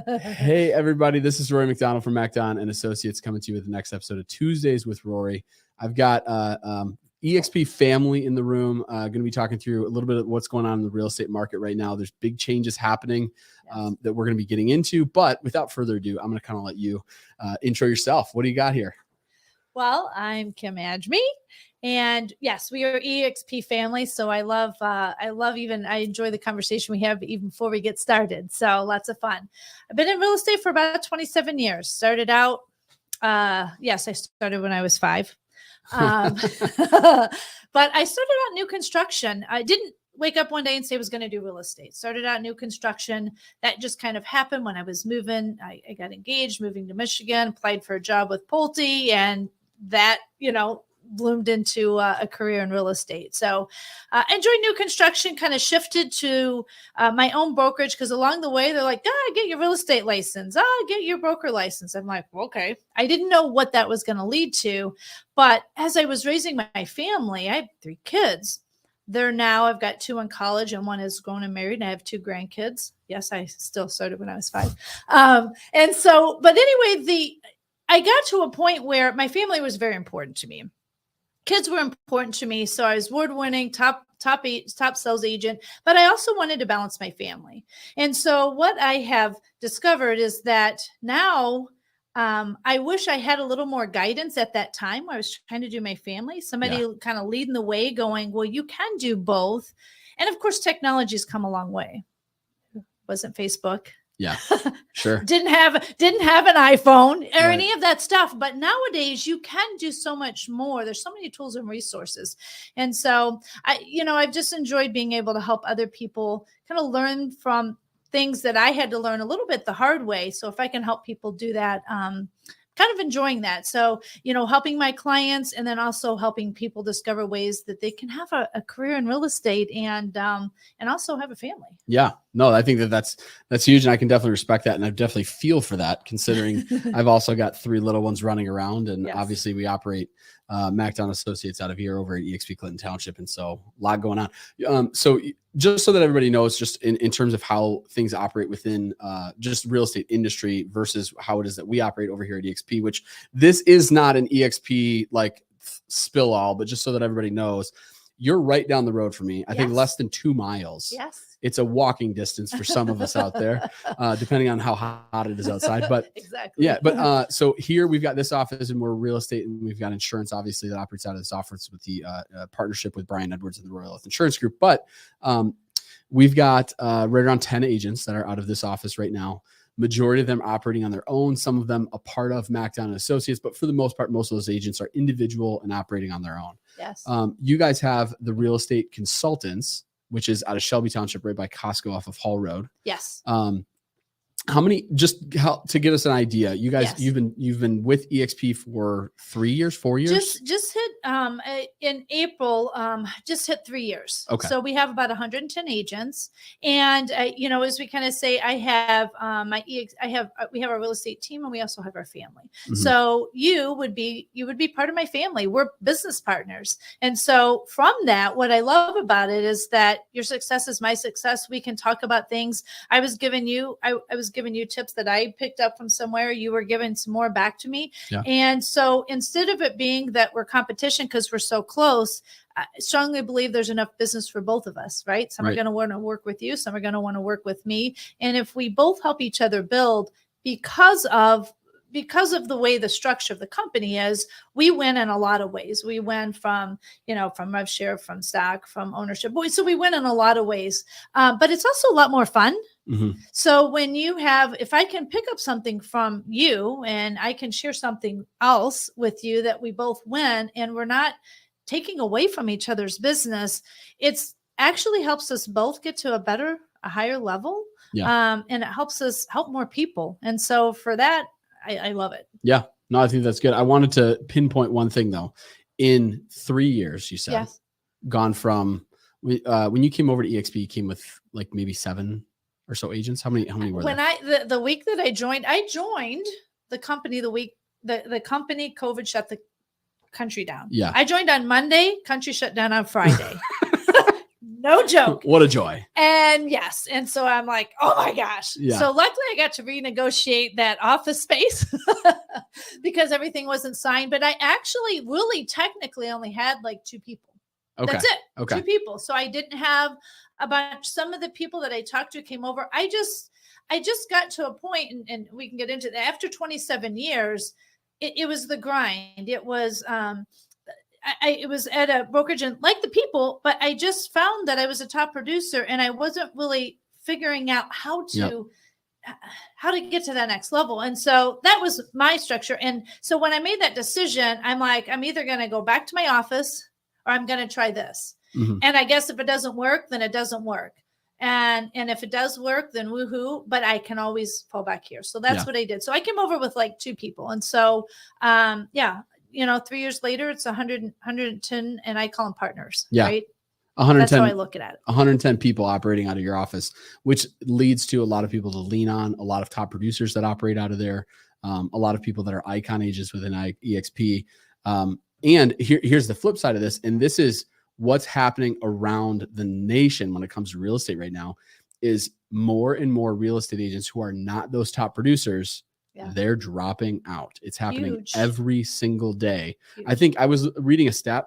Hey, everybody. This is Rory McDonald from MacDon and Associates coming to you with the next episode of Tuesdays with Rory. I've got EXP family in the room. Going to be talking through a little bit of what's going on in the real estate market right now. There's big changes happening that we're going to be getting into. But without further ado, I'm going to kind of let you intro yourself. What do you got here? Well, I'm Kim Agemy, and yes, we are EXP family. So I enjoy the conversation we have even before we get started. So lots of fun. I've been in real estate for about 27 years. Started out, I started when I was 5. But I started out new construction. I didn't wake up one day and say I was going to do real estate. Started out new construction. That just kind of happened when I was moving. I got engaged, moving to Michigan, applied for a job with Pulte, and that, bloomed into a career in real estate. So enjoyed new construction, kind of shifted to my own brokerage, because along the way, they're like, get your real estate license. Get your broker license. I'm like, well, okay. I didn't know what that was going to lead to. But as I was raising my family, I have 3 kids. I've got 2 in college and 1 is grown and married, and I have 2 grandkids. Yes, I still started when I was 5. I got to a point where my family was very important to me. Kids were important to me. So I was award-winning, top sales agent, but I also wanted to balance my family. And so what I have discovered is that now I wish I had a little more guidance at that time. I was trying to do my family, somebody kind of leading the way going, well, you can do both. And of course, technology's come a long way. Wasn't Facebook. Yeah, sure. Didn't have an iPhone or any of that stuff. But nowadays you can do so much more. There's so many tools and resources. And so I've just enjoyed being able to help other people kind of learn from things that I had to learn a little bit the hard way. So if I can help people do that, kind of enjoying that. So, helping my clients and then also helping people discover ways that they can have a career in real estate and also have a family. Yeah, no, I think that's huge. And I can definitely respect that. And I definitely feel for that, considering I've also got 3 little ones running around. And obviously we operate MacDon Associates out of here over at EXP Clinton Township. And so a lot going on. So just so that everybody knows, just in terms of how things operate within just real estate industry versus how it is that we operate over here at EXP, which this is not an EXP like spill all, but just so that everybody knows, you're right down the road from me. I think less than 2 miles. Yes. It's a walking distance for some of us out there, depending on how hot it is outside. But exactly. Yeah. But so here we've got this office and we're real estate, and we've got insurance, obviously, that operates out of this office with the partnership with Brian Edwards and the Royal Health Insurance Group. But we've got right around 10 agents that are out of this office right now. Majority of them operating on their own, some of them a part of MacDon and Associates, but for the most part, most of those agents are individual and operating on their own. Yes. You guys have the Real Estate Consultants, which is out of Shelby Township, right by Costco off of Hall Road. Yes. How many, to get us an idea, you guys, you've been with EXP for 3 years, 4 years? Just hit in April, just hit 3 years. Okay. So we have about 110 agents. And as we kind of say, I have we have our real estate team, and we also have our family. Mm-hmm. So you would be part of my family. We're business partners. And so from that, what I love about it is that your success is my success. We can talk about things. I was giving you tips that I picked up from somewhere. You were giving some more back to me. Yeah. And so instead of it being that we're competition because we're so close, I strongly believe there's enough business for both of us, right? Some are going to want to work with you. Some are going to want to work with me. And if we both help each other build because of the way the structure of the company is, we win in a lot of ways. We win from rev share, from stock, from ownership. So we win in a lot of ways. But it's also a lot more fun. Mm-hmm. So if I can pick up something from you and I can share something else with you that we both win, and we're not taking away from each other's business, it's actually helps us both get to a higher level. Yeah. And it helps us help more people. And so for that, I love it. Yeah, no, I think that's good. I wanted to pinpoint one thing though. In 3 years, you said, gone from when you came over to EXP, you came with like maybe 7 or so agents. How many were there? The week that I joined the company the week the company COVID shut the country down. Yeah. I joined on Monday, country shut down on Friday. No joke. What a joy. And yes. And so I'm like, oh my gosh. Yeah. So luckily I got to renegotiate that office space because everything wasn't signed. But I actually really technically only had like 2 people. Okay. That's it. Okay. 2 people. So I didn't have a bunch. Some of the people that I talked to came over. I just got to a point, and we can get into that. After 27 years, it was the grind. It was, it was at a brokerage and like the people, but I just found that I was a top producer and I wasn't really figuring out how to get to that next level. And so that was my structure. And so when I made that decision, I'm like, I'm either going to go back to my office or I'm going to try this. Mm-hmm. And I guess if it doesn't work, then it doesn't work. And if it does work, then woohoo, but I can always fall back here. So that's what I did. So I came over with like 2 people. And so, 3 years later, it's 110, and I call them partners, right? 110, that's how I look at it. 110 people operating out of your office, which leads to a lot of people to lean on, a lot of top producers that operate out of there, a lot of people that are icon agents within EXP. And here's the flip side of this. And this is what's happening around the nation when it comes to real estate right now, is more and more real estate agents who are not those top producers. They're dropping out. It's happening every single day. I think I was reading a stat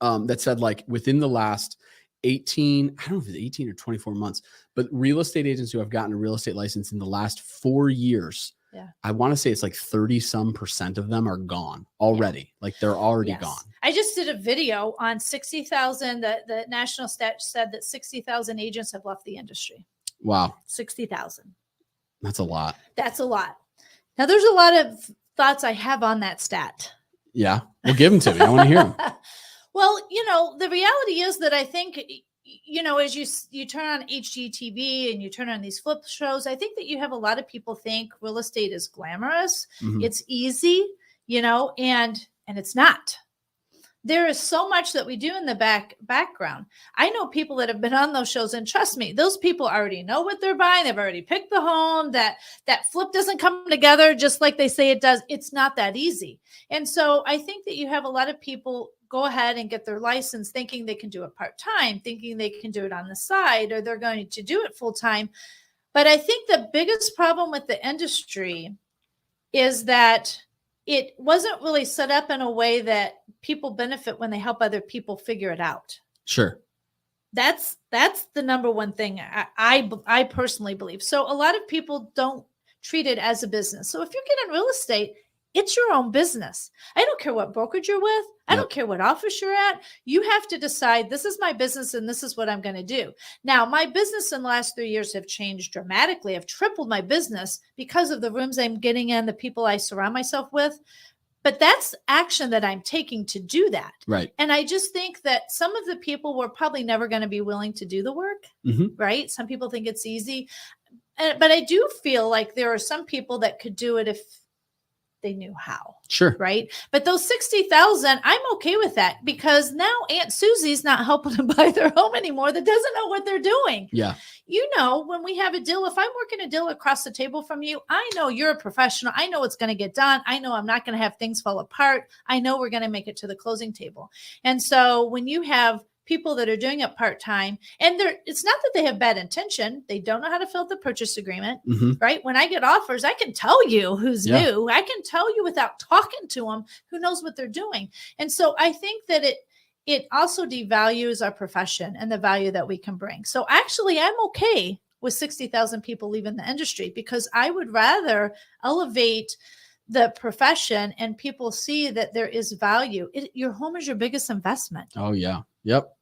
that said, like, within the last 18, I don't know if it's 18 or 24 months, but real estate agents who have gotten a real estate license in the last 4 years, I want to say it's like 30% of them are gone already. Like they're already gone. I just did a video on 60,000. The national stat said that 60,000 agents have left the industry. Wow. 60,000. That's a lot. That's a lot. Now there's a lot of thoughts I have on that stat. Yeah. Well, give them to me. I want to hear them. Well, the reality is that I think, as you turn on HGTV and you turn on these flip shows, I think that you have a lot of people think real estate is glamorous. Mm-hmm. It's easy, and it's not. There is so much that we do in the background. I know people that have been on those shows, and trust me, those people already know what they're buying. They've already picked the home. That flip doesn't come together just like they say it does. It's not that easy. And so I think that you have a lot of people go ahead and get their license thinking they can do it part-time, thinking they can do it on the side, or they're going to do it full-time. But I think the biggest problem with the industry is that it wasn't really set up in a way that people benefit when they help other people figure it out. Sure. That's the number one thing I personally believe. So a lot of people don't treat it as a business. So if you're getting real estate, it's your own business. I don't care what brokerage you're with. I don't care what office you're at. You have to decide, this is my business and this is what I'm going to do. Now, my business in the last 3 years have changed dramatically. I've tripled my business because of the rooms I'm getting in, the people I surround myself with. But that's action that I'm taking to do that. Right. And I just think that some of the people were probably never going to be willing to do the work. Mm-hmm. Right. Some people think it's easy. But I do feel like there are some people that could do it if they knew how. Sure. Right. But those 60,000, I'm okay with that, because now Aunt Susie's not helping them buy their home anymore. That doesn't know what they're doing. Yeah. When we have a deal, if I'm working a deal across the table from you, I know you're a professional. I know it's going to get done. I know I'm not going to have things fall apart. I know we're going to make it to the closing table. And so when you have people that are doing it part-time, and it's not that they have bad intention. They don't know how to fill out the purchase agreement, right? When I get offers, I can tell you who's new. I can tell you without talking to them who knows what they're doing. And so I think that it also devalues our profession and the value that we can bring. So actually, I'm okay with 60,000 people leaving the industry, because I would rather elevate the profession and people see that there is value. Your home is your biggest investment. Oh, yeah. Yep.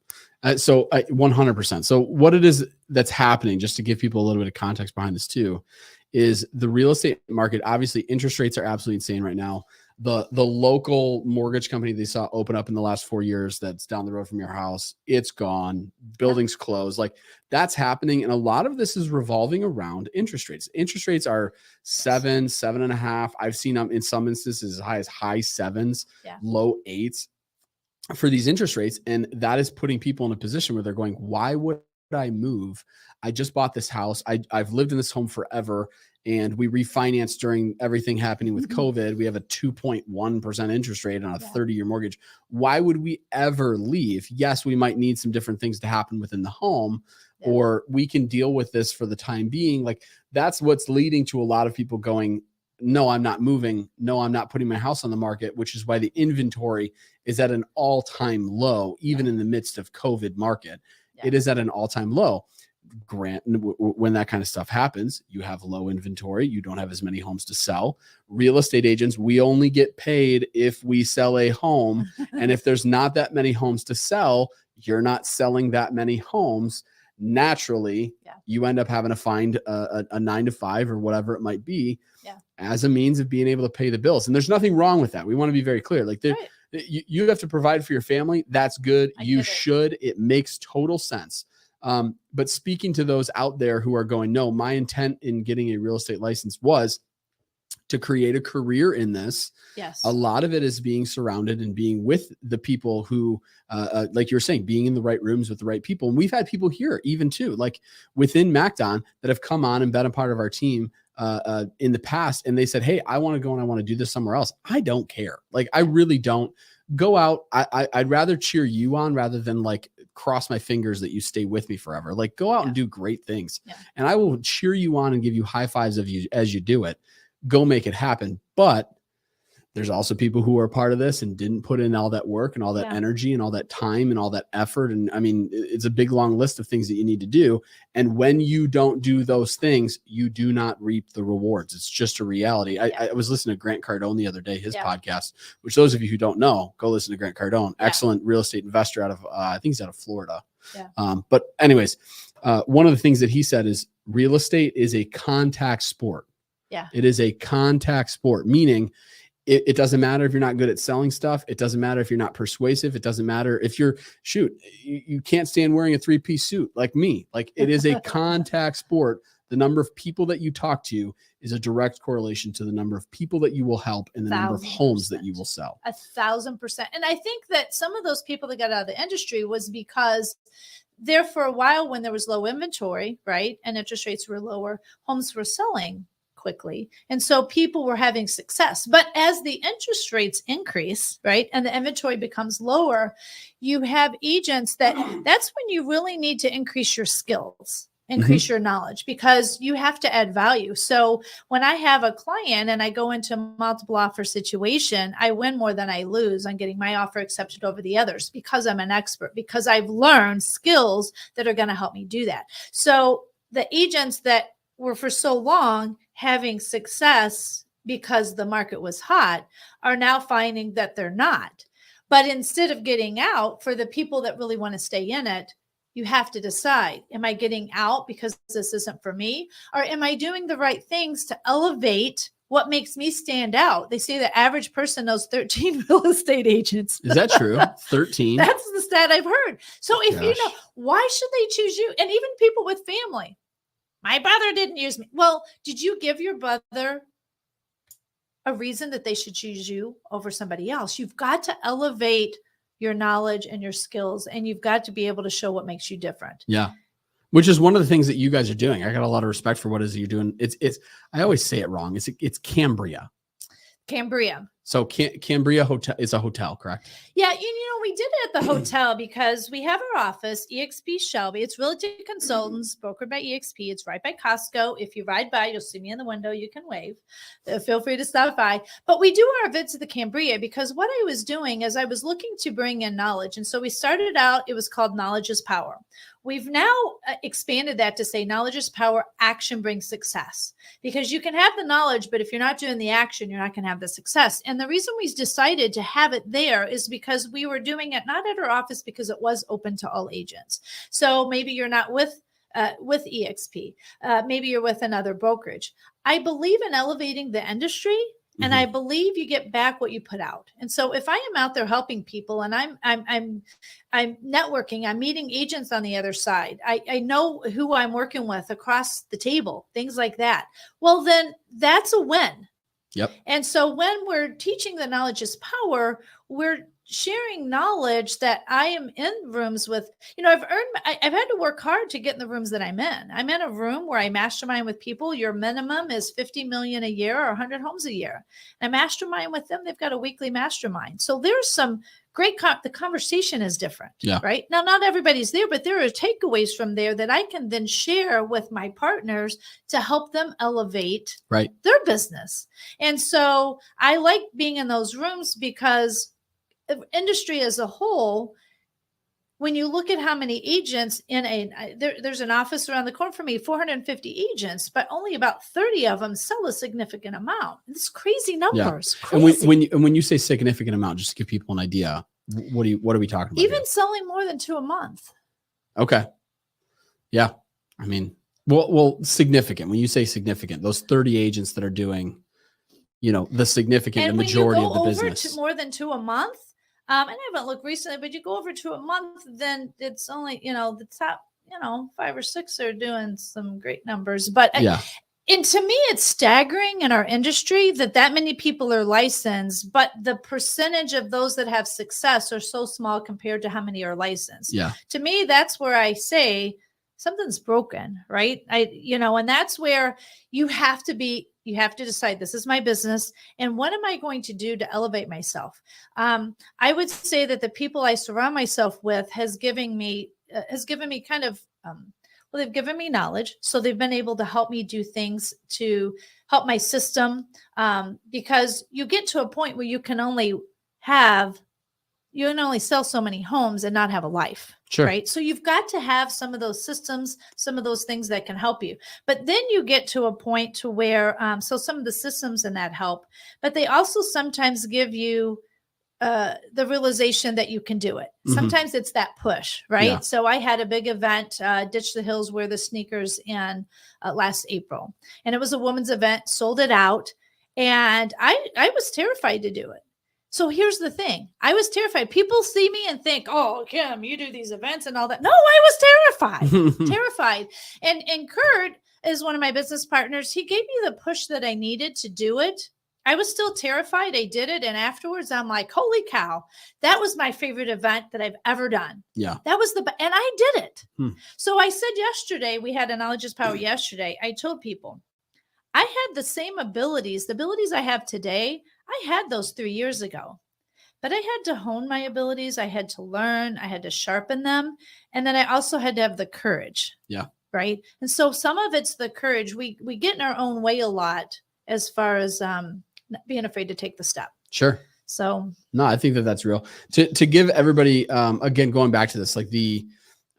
So 100%. So what it is that's happening, just to give people a little bit of context behind this too, is the real estate market. Obviously, interest rates are absolutely insane right now. The local mortgage company they saw open up in the last 4 years that's down the road from your house, it's gone. Buildings closed. Like, that's happening. And a lot of this is revolving around interest rates. Interest rates are 7.5. I've seen them in some instances as high as high 7s, low 8s. For these interest rates. And that is putting people in a position where they're going, why would I move? I just bought this house. I've lived in this home forever. and we refinanced during everything happening with COVID, we have a 2.1% interest rate on a 30-year mortgage. Why would we ever leave? Yes, we might need some different things to happen within the home, or we can deal with this for the time being. Like, that's what's leading to a lot of people going, no, I'm not moving. No, I'm not putting my house on the market, which is why the inventory is at an all-time low, even in the midst of COVID market. It is at an all-time low. When that kind of stuff happens, you have low inventory. You don't have as many homes to sell. Real estate agents, we only get paid if we sell a home. And if there's not that many homes to sell, you're not selling that many homes. Naturally, you end up having to find a 9 to 5 or whatever it might be as a means of being able to pay the bills. And there's nothing wrong with that. We want to be very clear. Like, you have to provide for your family. That's good. You should. It makes total sense. But speaking to those out there who are going, no, my intent in getting a real estate license was to create a career in this. Yes. A lot of it is being surrounded and being with the people who, like you were saying, being in the right rooms with the right people. And we've had people here even too, like within MacDon, that have come on and been a part of our team in the past. And they said, hey, I want to go and I want to do this somewhere else. I don't care. Like, I really don't. Go out. I'd rather cheer you on rather than like cross my fingers that you stay with me forever. Like, go out and do great things. And I will cheer you on and give you high fives of you as you do it. Go make it happen. But there's also people who are part of this and didn't put in all that work and all that energy and all that time and all that effort. And I mean, it's a big, long list of things that you need to do. And when you don't do those things, you do not reap the rewards. It's just a reality. I was listening to Grant Cardone the other day, his podcast, which those of you who don't know, go listen to Grant Cardone, excellent real estate investor out of, I think he's out of Florida. But anyways, one of the things that he said is real estate is a contact sport. It is a contact sport, meaning it doesn't matter if you're not good at selling stuff. It doesn't matter if you're not persuasive. It doesn't matter if you're, you can't stand wearing a 3-piece suit like me. Like, it is a contact sport. The number of people that you talk to is a direct correlation to the number of people that you will help and the number of homes that you will sell. 1,000%. And I think that some of those people that got out of the industry was because there for a while, when there was low inventory, right, and interest rates were lower, homes were selling quickly. And so people were having success. But as the interest rates increase, right, and the inventory becomes lower, you have agents that's when you really need to increase your skills, increase your knowledge, because you have to add value. So when I have a client and I go into multiple offer situation, I win more than I lose on getting my offer accepted over the others, because I'm an expert, because I've learned skills that are going to help me do that. So the agents that were for so long having success because the market was hot are now finding that they're not. But instead of getting out, for the people that really want to stay in it, you have to decide, am I getting out because this isn't for me? Or am I doing the right things to elevate what makes me stand out? They say the average person knows 13 real estate agents. Is that true? 13? That's the stat I've heard. So if you know, why should they choose you? And even people with family. My brother didn't use me. Well, did you give your brother a reason that they should choose you over somebody else? You've got to elevate your knowledge and your skills, and you've got to be able to show what makes you different. Yeah. Which is one of the things that you guys are doing. I got a lot of respect for what it is you're doing. It's, I always say it wrong. It's Cambria. Cambria. So Cambria Hotel is a hotel, correct? Yeah. We did it at the hotel because we have our office, EXP Shelby. It's Realty Consultants, brokered by EXP. It's right by Costco. If you ride by, you'll see me in the window. You can wave. Feel free to stop by. But we do our events at the Cambria because what I was doing is I was looking to bring in knowledge. And so we started out, it was called Knowledge is Power. We've now expanded that to say knowledge is power, action brings success. Because you can have the knowledge, but if you're not doing the action, you're not going to have the success. And the reason we decided to have it there is because we were doing it not at our office because it was open to all agents. So maybe you're not with EXP. Maybe you're with another brokerage. I believe in elevating the industry. And I believe you get back what you put out. And so if I am out there helping people and I'm networking, I'm meeting agents on the other side, I know who I'm working with across the table, things like that. Well, then that's a win. Yep. And so when we're teaching the knowledge is power, we're sharing knowledge that I am in rooms with, I've had to work hard to get in the rooms that I'm in. I'm in a room where I mastermind with people. Your minimum is 50 million a year or 100 homes a year. And I mastermind with them. They've got a weekly mastermind. So there's some great, the conversation is different, right? Now, not everybody's there, but there are takeaways from there that I can then share with my partners to help them elevate their business. And so I like being in those rooms because industry as a whole, when you look at how many agents there's an office around the corner for me, 450 agents, but only about 30 of them sell a significant amount. It's crazy numbers. Yeah. Crazy. And when you say significant amount, just to give people an idea, what are we talking about? Even selling more than 2 a month. Okay. Yeah. I mean, well, significant. When you say significant, those 30 agents that are doing, the significant, the majority of the business. To more than 2 a month. And I haven't looked recently, but you go over to a month, then it's only, the top, 5 or 6 are doing some great numbers. But and to me, it's staggering in our industry that many people are licensed, but the percentage of those that have success are so small compared to how many are licensed. Yeah. To me, that's where I say something's broken, right? And that's where you have to decide, this is my business, and what am I going to do to elevate myself? I would say that the people I surround myself with has given me kind of, they've given me knowledge. So they've been able to help me do things to help my system. Because you get to a point where you can only sell so many homes and not have a life. Sure. Right. So you've got to have some of those systems, some of those things that can help you. But then you get to a point to where, so some of the systems in that help, but they also sometimes give you the realization that you can do it. Mm-hmm. Sometimes it's that push, right? Yeah. So I had a big event, Ditch the Hills, Wear the Sneakers in last April. And it was a women's event, sold it out. And I was terrified to do it. So here's the thing. I was terrified. People see me and think, oh, Kim, you do these events and all that. No, I was terrified. And Kurt is one of my business partners. He gave me the push that I needed to do it. I was still terrified. I did it. And afterwards, I'm like, holy cow, that was my favorite event that I've ever done. Yeah. That was and I did it. So I said yesterday, we had a Knowledge is Power yesterday. I told people, I had the same abilities, the abilities I have today. I had those 3 years ago, but I had to hone my abilities. I had to learn, I had to sharpen them. And then I also had to have the courage. Yeah. Right. And so some of it's the courage. We get in our own way a lot as far as being afraid to take the step. Sure. So no, I think that's real. To give everybody, again, going back to this, like I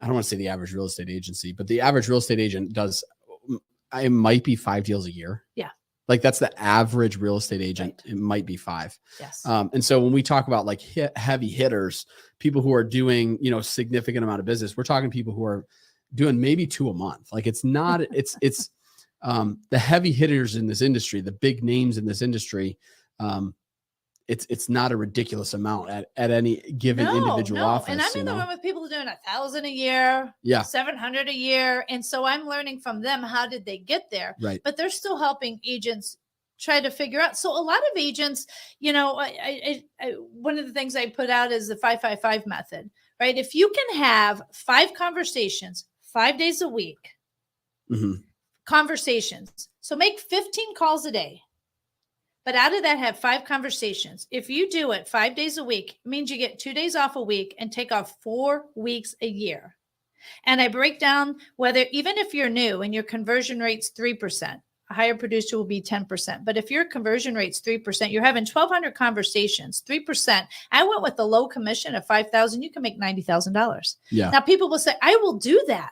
don't want to say the average real estate agency, but the average real estate agent does, it might be 5 deals a year. Yeah. Like that's the average real estate agent. Right. It might be 5. Yes. And so when we talk about like heavy hitters, people who are doing, significant amount of business, we're talking people who are doing maybe 2 a month. Like it's not, it's the heavy hitters in this industry, the big names in this industry. It's not a ridiculous amount at any given individual office. And I'm in the room with people doing 1,000 a year, 700 a year. And so I'm learning from them. How did they get there? Right. But they're still helping agents try to figure out. So a lot of agents, I one of the things I put out is the 5-5-5 method, right? If you can have 5 conversations, 5 days a week, conversations. So make 15 calls a day. But out of that, have 5 conversations. If you do it 5 days a week, it means you get 2 days off a week and take off 4 weeks a year. And I break down whether, even if you're new and your conversion rate's 3%, a higher producer will be 10%. But if your conversion rate's 3%, you're having 1,200 conversations, 3%. I went with the low commission of $5,000. You can make $90,000. Yeah. Now people will say, I will do that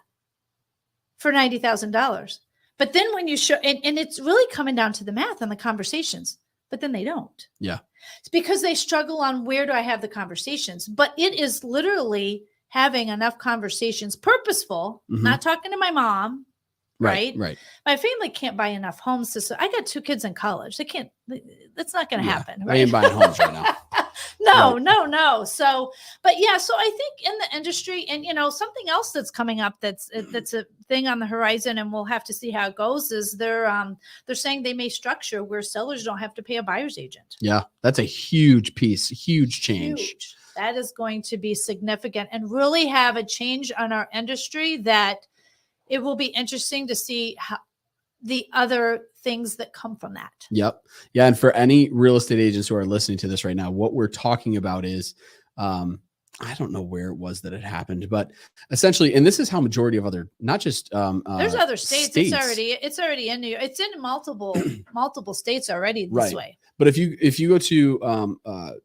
for $90,000. But then when you show, and it's really coming down to the math and the conversations. But then they don't. Yeah. It's because they struggle on where do I have the conversations? But it is literally having enough conversations, purposeful, not talking to my mom. Right. My family can't buy enough homes to, I got 2 kids in college. They can't, that's not going to happen. Right? I ain't buying homes right now. No. So, but yeah, so I think in the industry and, something else that's coming up, that's a thing on the horizon, and we'll have to see how it goes, is they're saying they may structure where sellers don't have to pay a buyer's agent. Yeah. That's a huge piece, huge change. That is going to be significant and really have a change on our industry that it will be interesting to see how the other things that come from that. Yep. Yeah. And for any real estate agents who are listening to this right now, what we're talking about is, I don't know where it was that it happened, but essentially, and this is how majority of other, not just there's other states. It's already in New York. It's in multiple states already this way. But if you go to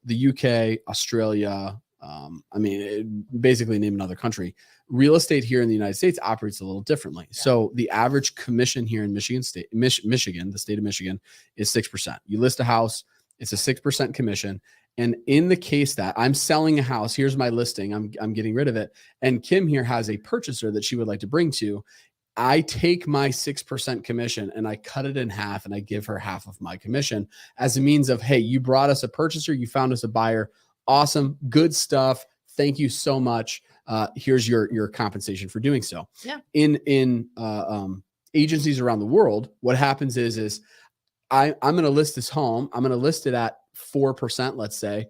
the UK, Australia, basically name another country, real estate here in the United States operates a little differently. Yeah. So the average commission here in Michigan, the state of Michigan, is 6%. You list a house, it's a 6% commission. And in the case that I'm selling a house, here's my listing, I'm getting rid of it, and Kim here has a purchaser that she would like to bring to, I take my 6% commission and I cut it in half and I give her half of my commission as a means of, hey, you brought us a purchaser, you found us a buyer. Awesome. Good stuff. Thank you so much. Here's your compensation for doing so. Yeah. In agencies around the world, what happens is I'm going to list this home. I'm going to list it at 4%, let's say.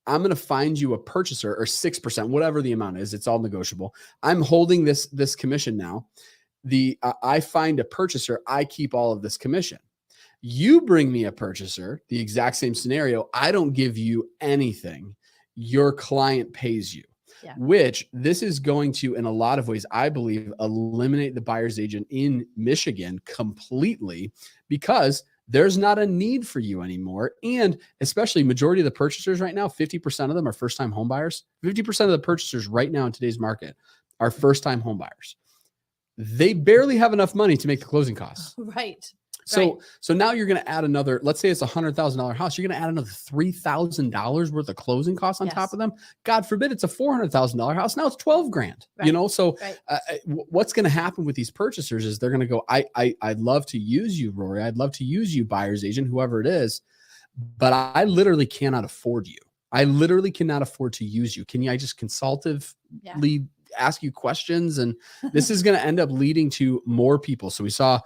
I'm going to find you a purchaser, or 6%, whatever the amount is. It's all negotiable. I'm holding this commission now. I find a purchaser. I keep all of this commission. You bring me a purchaser, the exact same scenario. I don't give you anything. Your client pays you, which this is going to, in a lot of ways, I believe, eliminate the buyer's agent in Michigan completely, because there's not a need for you anymore. And especially majority of the purchasers right now, 50% of them are first-time home buyers. 50% of the purchasers right now in today's market are first-time home buyers. They barely have enough money to make the closing costs. Right. So now you're going to add another, let's say it's a $100,000 house. You're going to add another $3,000 worth of closing costs on top of them. God forbid it's a $400,000 house. Now it's 12 grand, So what's going to happen with these purchasers is they're going to go, I'd love to use you, Rory. I'd love to use you, buyer's agent, whoever it is, but I literally cannot afford you. I literally cannot afford to use you. I just consultatively ask you questions? And this is going to end up leading to more people. So we saw,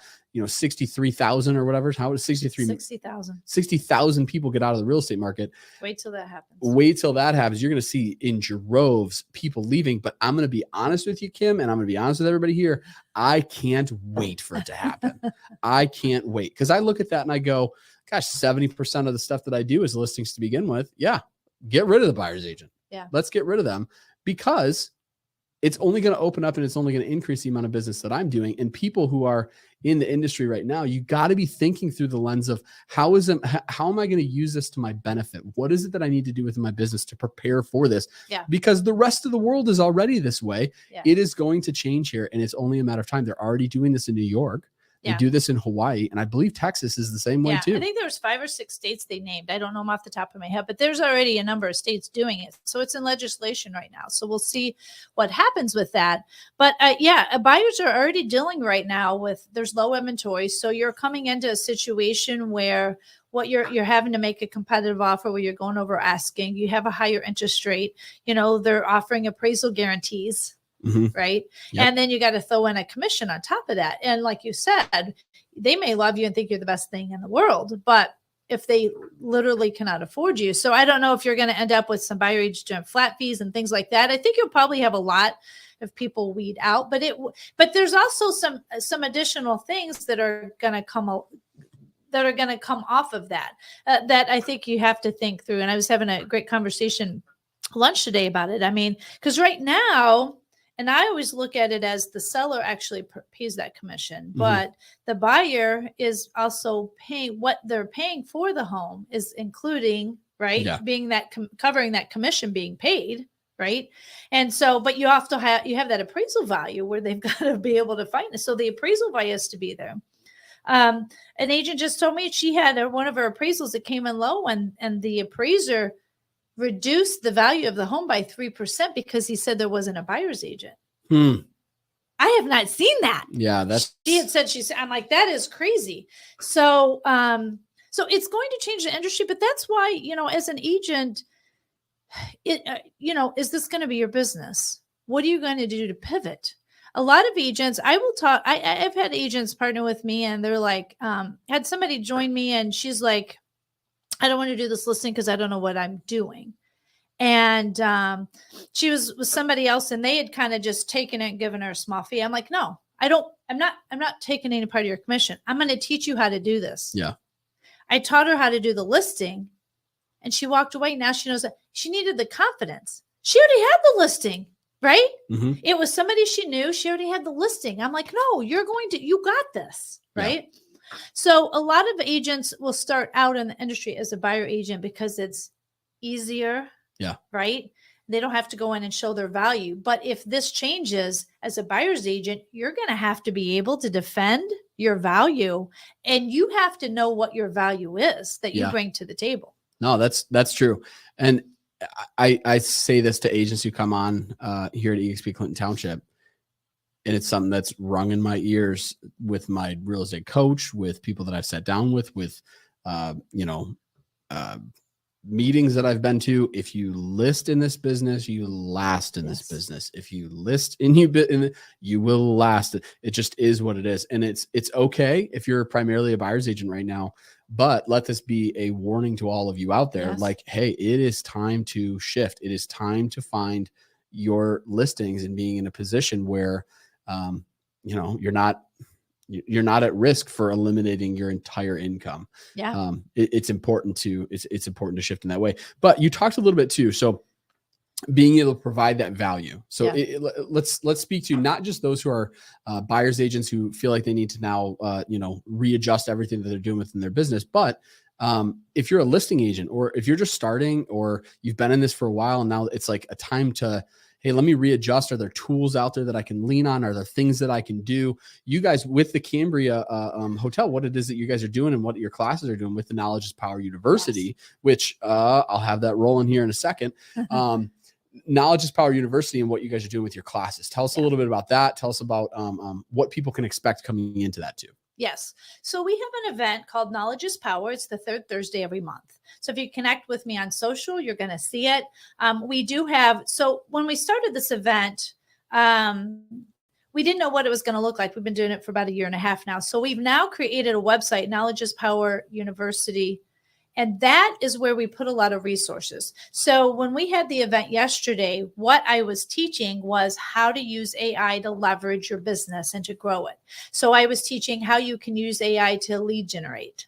63,000 or whatever. How was 60,000. 60,000 people get out of the real estate market. Wait till that happens. You're going to see in droves people leaving. But I'm going to be honest with you, Kim, and I'm going to be honest with everybody here. I can't wait for it to happen. I can't wait. Because I look at that and I go, gosh, 70% of the stuff that I do is listings to begin with. Yeah. Get rid of the buyer's agent. Yeah. Let's get rid of them, because it's only going to open up and it's only going to increase the amount of business that I'm doing. And people who are in the industry right now, you got to be thinking through the lens of how am I going to use this to my benefit? What is it that I need to do within my business to prepare for this? Yeah. Because the rest of the world is already this way. Yeah. It is going to change here, and it's only a matter of time. They're already doing this in New York. They do this in Hawaii, and I believe Texas is the same way too. I think there's 5 or 6 states they named. I don't know them off the top of my head, but there's already a number of states doing it. So it's in legislation right now. So we'll see what happens with that. But buyers are already dealing right now with, there's low inventory. So you're coming into a situation where you're having to make a competitive offer where you're going over asking. You have a higher interest rate. They're offering appraisal guarantees. Mm-hmm. Right. Yep. And then you got to throw in a commission on top of that. And like you said, they may love you and think you're the best thing in the world, but if they literally cannot afford you. So I don't know if you're going to end up with some buyer agents doing flat fees and things like that. I think you'll probably have a lot of people weed out, but there's also some additional things that are going to come off of that, that I think you have to think through. And I was having a great conversation lunch today about it. I mean, because right now, and I always look at it as the seller actually pays that commission, but the buyer is also paying what they're paying for the home is including, right? Yeah. Being that covering that commission being paid, right? And so, but you have that appraisal value where they've got to be able to find it. So the appraisal value has to be there. An agent just told me she had one of her appraisals that came in low, and the appraiser reduced the value of the home by 3% because he said there wasn't a buyer's agent. I have not seen that. Yeah, she had said, I'm like, that is crazy. So it's going to change the industry, but that's why, as an agent, is this going to be your business? What are you going to do to pivot? A lot of agents, I've had agents partner with me, and they're like, had somebody join me and she's like, I don't want to do this listing because I don't know what I'm doing. And she was with somebody else, and they had kind of just taken it and given her a small fee. I'm like, no, I'm not taking any part of your commission. I'm going to teach you how to do this. Yeah. I taught her how to do the listing, and she walked away. Now she knows that she needed the confidence. She already had the listing, right? Mm-hmm. It was somebody she knew. She already had the listing. I'm like, no, you got this, right? Yeah. So a lot of agents will start out in the industry as a buyer agent because it's easier. Yeah. Right. They don't have to go in and show their value. But if this changes as a buyer's agent, you're going to have to be able to defend your value, and you have to know what your value is that you bring to the table. No, that's true. And I say this to agents who come on here at EXP Clinton Township, and it's something that's rung in my ears with my real estate coach, with people that I've sat down with meetings that I've been to. If you list in this business, you last in this business. If you list you will last. It just is what it is. And it's okay if you're primarily a buyer's agent right now, but let this be a warning to all of you out there. Yes. Like, hey, it is time to shift. It is time to find your listings and being in a position where, you're not at risk for eliminating your entire income. Yeah. It's important to shift in that way. But you talked a little bit too. So being able to provide that value. So let's speak to not just those who are buyer's agents who feel like they need to now, readjust everything that they're doing within their business. But if you're a listing agent, or if you're just starting, or you've been in this for a while and now it's like a time to, hey, let me readjust. Are there tools out there that I can lean on? Are there things that I can do? You guys with the Cambria Hotel, what it is that you guys are doing and what your classes are doing with the Knowledge is Power University, which I'll have that rolling here in a second. Knowledge is Power University and what you guys are doing with your classes. Tell us a little bit about that. Tell us about what people can expect coming into that too. Yes. So we have an event called Knowledge is Power. It's the third Thursday every month. So if you connect with me on social, you're going to see it. We do have, so when we started this event, we didn't know what it was going to look like. We've been doing it for about 1.5 years now. So we've now created a website, Knowledge is Power University. And that is where we put a lot of resources. So when we had the event yesterday, what I was teaching was how to use AI to leverage your business and to grow it. So I was teaching how you can use AI to lead generate,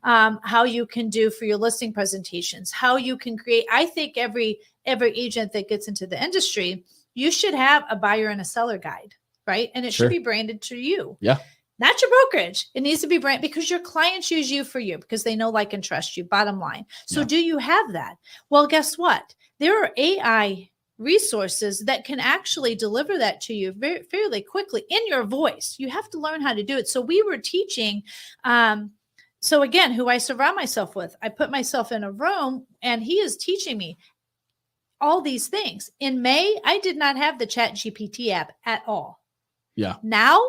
how you can do for your listing presentations, how you can create. I think every agent that gets into the industry, you should have a buyer and a seller guide, right? And it should be branded to you. Yeah. Not your brokerage. It needs to be brand, because your clients use you for you because they know, like, and trust you, bottom line. So do you have that? Well, guess what? There are AI resources that can actually deliver that to you fairly quickly in your voice. You have to learn how to do it. So we were teaching, so again, who I surround myself with, I put myself in a room and he is teaching me all these things. In May, I did not have the ChatGPT app at all. Yeah. Now,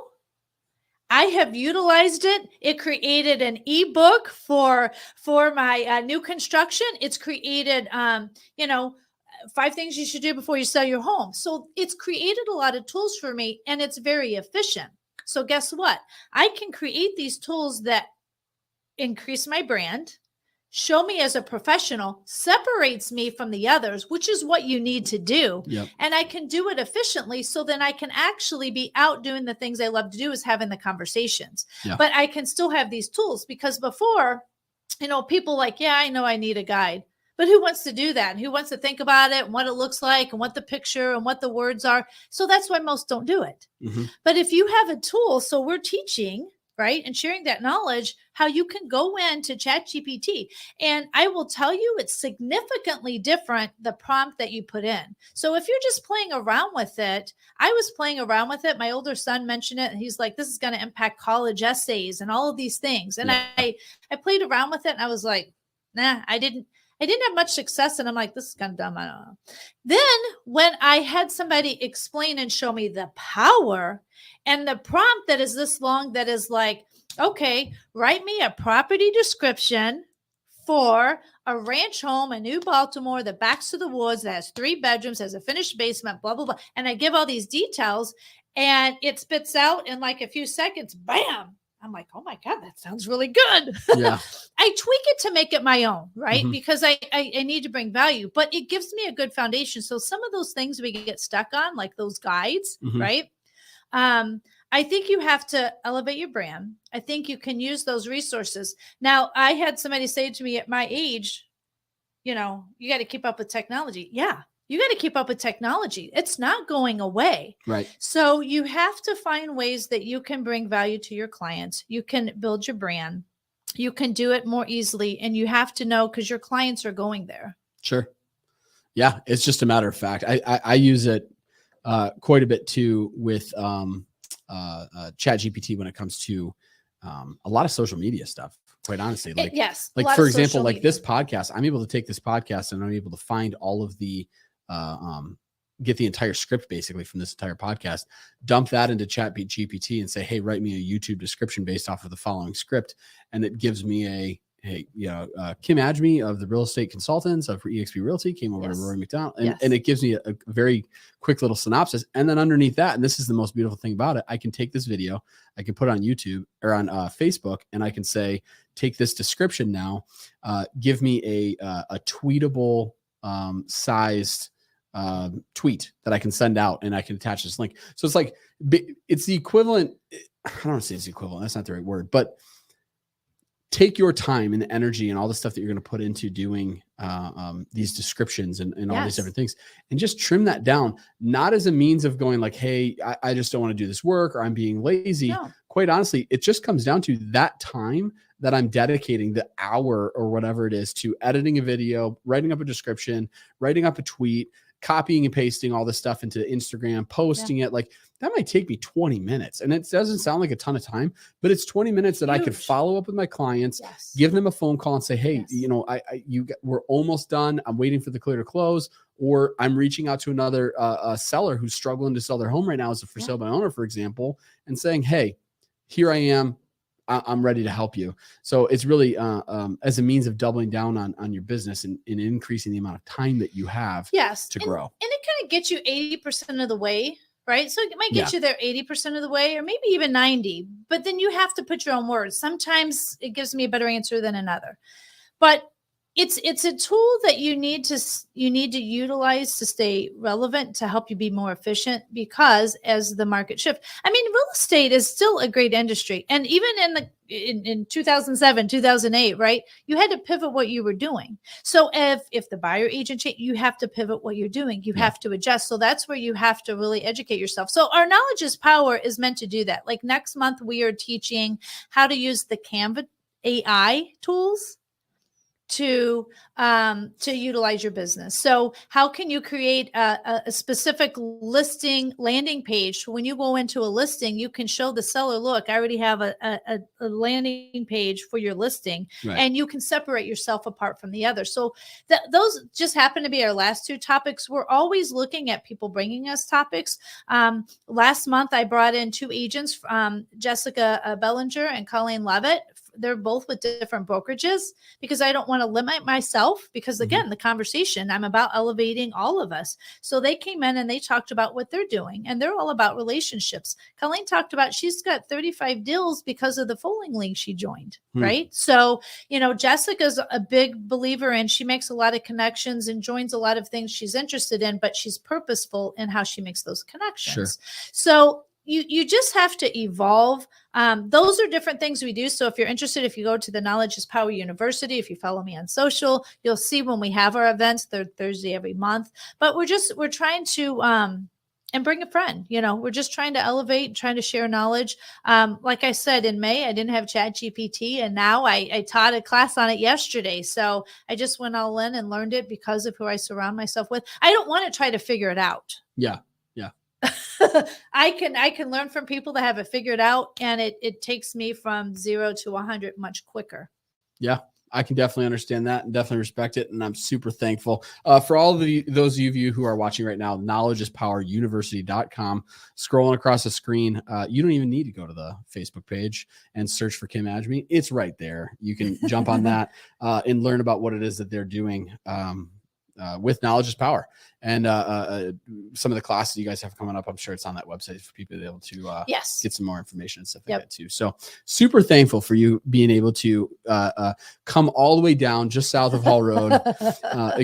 I have utilized it. It created an ebook for my new construction. It's created, 5 things you should do before you sell your home. So it's created a lot of tools for me, and it's very efficient. So guess what? I can create these tools that increase my brand, show me as a professional, separates me from the others, which is what you need to do. Yep. And I can do it efficiently. So then I can actually be out doing the things I love to do, is having the conversations. Yeah. But I can still have these tools, because before, people like, yeah, I know I need a guide, but who wants to do that? And who wants to think about it and what it looks like and what the picture and what the words are? So that's why most don't do it. Mm-hmm. But if you have a tool, so we're teaching, right, and sharing that knowledge, how you can go into ChatGPT. And I will tell you, it's significantly different, the prompt that you put in. So if you're just playing around with it, I was playing around with it. My older son mentioned it, and he's like, this is going to impact college essays and all of these things. And I played around with it, and I was like, nah, I didn't have much success. And I'm like, this is kind of dumb. I don't know. Then when I had somebody explain and show me the power and the prompt that is this long, that is like, okay, write me a property description for a ranch home in New Baltimore that backs to the woods, that has 3 bedrooms, has a finished basement, blah, blah, blah. And I give all these details, and it spits out in like a few seconds, bam. I'm like, oh my God, that sounds really good. Yeah. I tweak it to make it my own, right? Mhm. Because I need to bring value, but it gives me a good foundation. So some of those things we get stuck on, like those guides, Mhm. right? I think you have to elevate your brand. I think you can use those resources. Now, I had somebody say to me at my age, you got to keep up with technology. Yeah, you got to keep up with technology. It's not going away. Right. So you have to find ways that you can bring value to your clients. You can build your brand. You can do it more easily. And you have to know, because your clients are going there. Sure. Yeah. It's just a matter of fact. I use it quite a bit too with Chat GPT when it comes to a lot of social media stuff. Quite honestly, like yes, like for example, like this podcast, I'm able to take this podcast and I'm able to find all of the get the entire script basically from this entire podcast, dump that into Chat GPT and say, hey, write me a YouTube description based off of the following script, and it gives me Kim Agemy of the Real Estate Consultants of EXP Realty came over to Rory McDonald, and it gives me a very quick little synopsis. And then underneath that, and this is the most beautiful thing about it, I can take this video, I can put it on YouTube or on Facebook, and I can say, take this description now, give me a tweetable sized tweet that I can send out, and I can attach this link. So it's like, it's the equivalent. I don't want to say it's the equivalent. That's not the right word, but take your time and the energy and all the stuff that you're going to put into doing these descriptions and all these different things, and just trim that down, not as a means of going like, hey, I just don't want to do this work, or I'm being lazy. No. Quite honestly, it just comes down to that time that I'm dedicating, the hour or whatever it is, to editing a video, writing up a description, writing up a tweet, copying and pasting all this stuff into Instagram, posting it. Like, that might take me 20 minutes. And it doesn't sound like a ton of time, but it's 20 minutes that I could follow up with my clients, give them a phone call and say, hey, we're almost done. I'm waiting for the clear to close. Or I'm reaching out to another seller who's struggling to sell their home right now as a for sale by owner, for example, and saying, hey, here I am. I'm ready to help you. So it's really as a means of doubling down on your business and increasing the amount of time that you have to grow. And it kind of gets you 80% of the way, right? So it might get you there 80% of the way, or maybe even 90, but then you have to put your own words. Sometimes it gives me a better answer than another, but it's a tool that you need to utilize to stay relevant, to help you be more efficient, because as the market shift, I mean, real estate is still a great industry. And even in 2007, 2008, right? You had to pivot what you were doing. So if the buyer agent change, you have to pivot what you're doing. You have to adjust. So that's where you have to really educate yourself. So our knowledge is power is meant to do that. Like next month, we are teaching how to use the Canva AI tools to utilize your business. So how can you create a specific listing landing page? When you go into a listing, you can show the seller, look, I already have a landing page for your listing, and you can separate yourself apart from the other. So those just happen to be our last two topics. We're always looking at people bringing us topics. Last month, I brought in two agents, Jessica Bellinger and Colleen Levitt. They're both with different brokerages, because I don't want to limit myself, because again, the conversation, I'm about elevating all of us. So they came in and they talked about what they're doing, and they're all about relationships. Colleen talked about she's got 35 deals because of the Foaling League she joined, right? So, Jessica's a big believer, and she makes a lot of connections and joins a lot of things she's interested in, but she's purposeful in how she makes those connections. So you just have to evolve. Those are different things we do. So if you're interested, if you go to the Knowledge is Power University, if you follow me on social, you'll see when we have our events. They're Thursday every month. But we're trying to and bring a friend. We're just trying to elevate, trying to share knowledge. Like I said, in May, I didn't have Chat GPT, and now I taught a class on it yesterday. So I just went all in and learned it because of who I surround myself with. I don't want to try to figure it out. Yeah. I can learn from people that have it figured out, and it takes me from 0 to 100 much quicker. Yeah, I can definitely understand that and definitely respect it. And I'm super thankful for all of those of you who are watching right now. KnowledgeIsPowerUniversity.com. Scrolling across the screen. You don't even need to go to the Facebook page and search for Kim Agemy. It's right there. You can jump on that and learn about what it is that they're doing. with knowledge is power. And some of the classes you guys have coming up, I'm sure it's on that website for people to be able to yes. get some more information and stuff like that too. So super thankful for you being able to come all the way down just south of Hall Road,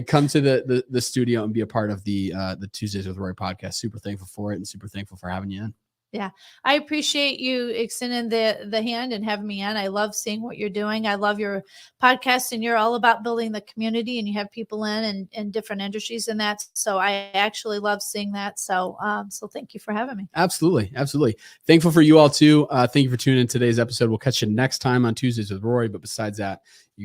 come to the studio and be a part of the Tuesdays with Roy podcast. Super thankful for it and super thankful for having you in. Yeah, I appreciate you extending the hand and having me on. I love seeing what you're doing. I love your podcast, and you're all about building the community, and you have people in different industries in that. So I actually love seeing that. So so thank you for having me. Absolutely. Absolutely. Thankful for you all too. Thank you for tuning in today's episode. We'll catch you next time on Tuesdays with Roy. But besides that, you